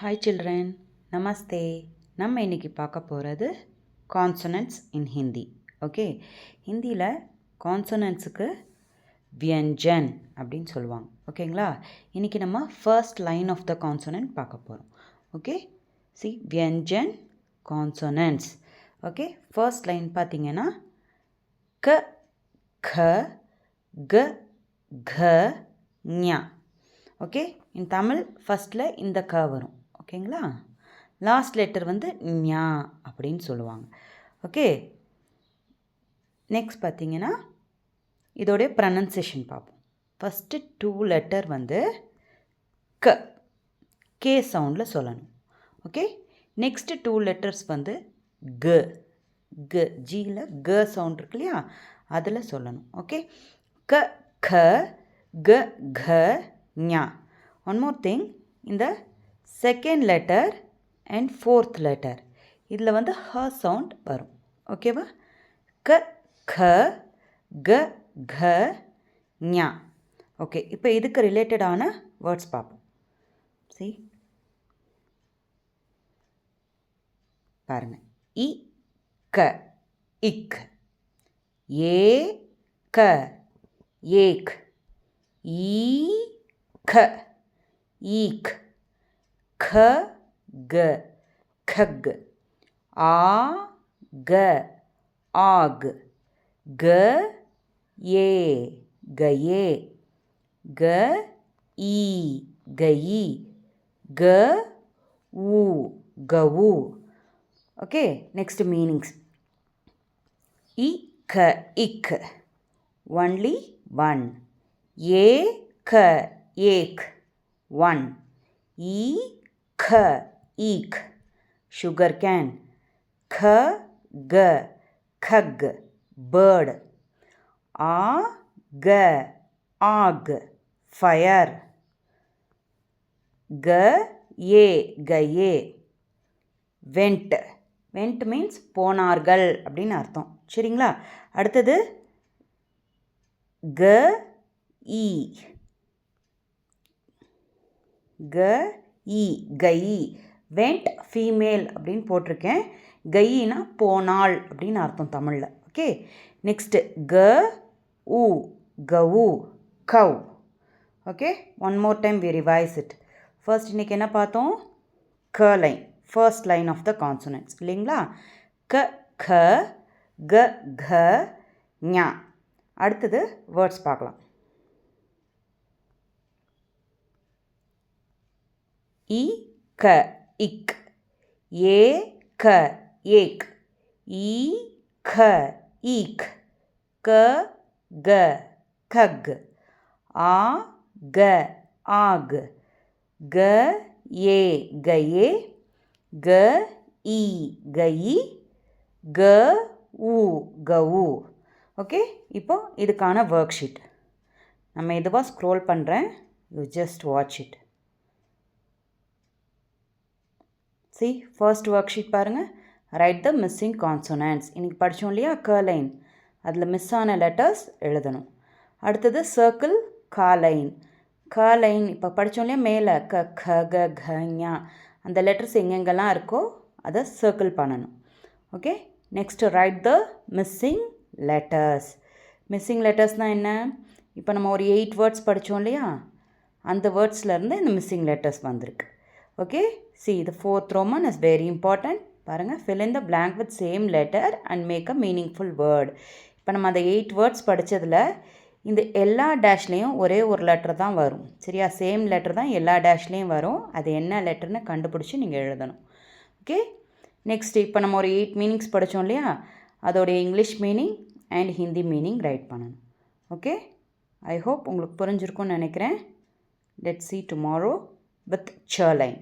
Hi children, நமஸ்தே. நம்ம இன்றைக்கி பார்க்க போகிறது கான்சனன்ட்ஸ் இன் ஹிந்தி. ஓகே, ஹிந்தியில் கான்சனன்ட்ஸுக்கு வியஞ்சன் அப்படின்னு சொல்லுவாங்க. ஓகேங்களா, இன்றைக்கி நம்ம first line of the consonant பார்க்க போகிறோம். ஓகே, சி வியஞ்சன் கான்சனன்ட்ஸ். ஓகே, ஃபர்ஸ்ட் லைன் பார்த்தீங்கன்னா க க க க ஞ. ஓகே, இன் தமிழ் ஃபஸ்ட்டில் இந்த க வரும். ஓகேங்களா, லாஸ்ட் லெட்டர் வந்து ஞா அப்படின்னு சொல்லுவாங்க. ஓகே, நெக்ஸ்ட் பார்த்தீங்கன்னா இதோடைய ப்ரனன்சியேஷன் பார்ப்போம். ஃபஸ்ட்டு 2 லெட்டர் வந்து க கே சவுண்டில் சொல்லணும். ஓகே, நெக்ஸ்ட்டு 2 லெட்டர்ஸ் வந்து க க ஜியில் க சவுண்ட் இருக்கு இல்லையா, அதில் சொல்லணும். ஓகே, க க க க ஞா. ஒன் மோர் திங், இந்த second letter and fourth letter இதில் வந்து ஹ சவுண்ட் வரும். ஓகேவா, க க க க ஞா. ஓகே, இப்போ இதுக்கு ரிலேட்டடான வேர்ட்ஸ் பார்ப்போம். சரி, பாருங்கள். இ க இக், ஏ க ஏக், ஈ க ஈக், ख ग खग, आ ग आग, ग ये गये, ग ई गई, ग ऊ गवू. Okay, next meanings. इ क इक, only one. ए क एक, one. ई ख ईख, sugar can. ख ग खग, bird. आ ग आग, fire. ग ये गये, went. went means போனார்கள் அப்படின்னு அர்த்தம். சரிங்களா, அடுத்தது க ஈ க ஈ கை, வெண்ட் ஃபீமேல் அப்படின்னு போட்டிருக்கேன். கையினா போனாள் அப்படின்னு அர்த்தம் தமிழில். ஓகே, நெக்ஸ்ட்டு க உ கவு, கவ். Okay, one more time we revise it. First இன்றைக்கி என்ன பார்த்தோம்? க line, first line of the consonants இல்லைங்களா. க க க க ஞா. அடுத்தது வேர்ட்ஸ் பார்க்கலாம். இ க இக், ஏ க ஏக், ஈ க ஈக், க க கக், ஆ க ஆக், க ஏ கயே, க ஈ கயி, க ஊ கவு. ஓகே, இப்போ இதுக்கான ஒர்க் ஷீட் நம்ம இதுவாக ஸ்க்ரோல் பண்ணுறேன். You just watch it. See, first worksheet பாருங்கள். Write the missing consonants. இன்றைக்கி படித்தோம் இல்லையா க லைன், அதில் மிஸ் ஆன லெட்டர்ஸ் எழுதணும். அடுத்தது சர்க்கிள் கா லைன். க லைன் இப்போ படித்தோம் இல்லையா மேலே க க க க ஞா, அந்த லெட்டர்ஸ் எங்கெங்கெல்லாம் இருக்கோ அதை சர்க்கிள் பண்ணணும். Okay, next write the missing letters. Missing லெட்டர்ஸ்னால் என்ன? இப்போ நம்ம ஒரு 8 வேர்ட்ஸ் படித்தோம் இல்லையா, அந்த வேர்ட்ஸ்லேருந்து இந்த மிஸ்ஸிங் லெட்டர்ஸ் வந்திருக்கு. Okay, see the fourth Roman is very important. பாருங்கள், fill in the blank with same letter and make a meaningful word. இப்போ நம்ம அந்த 8 வேர்ட்ஸ் படித்ததில் இந்த எல்லா டேஷ்லேயும் ஒரே ஒரு லெட்டர் தான் வரும். சரியா, சேம் லெட்டர் தான் எல்லா டேஷ்லேயும் வரும். அது என்ன லெட்டர்னு கண்டுபிடிச்சி நீங்கள் எழுதணும். ஓகே, நெக்ஸ்ட் இப்போ நம்ம ஒரு 8 மீனிங்ஸ் படித்தோம் இல்லையா, அதோடைய English meaning and Hindi meaning right பண்ணணும். ஓகே, ஐ ஹோப் உங்களுக்கு புரிஞ்சிருக்கும்னு நினைக்கிறேன். Let's see tomorrow with ch line.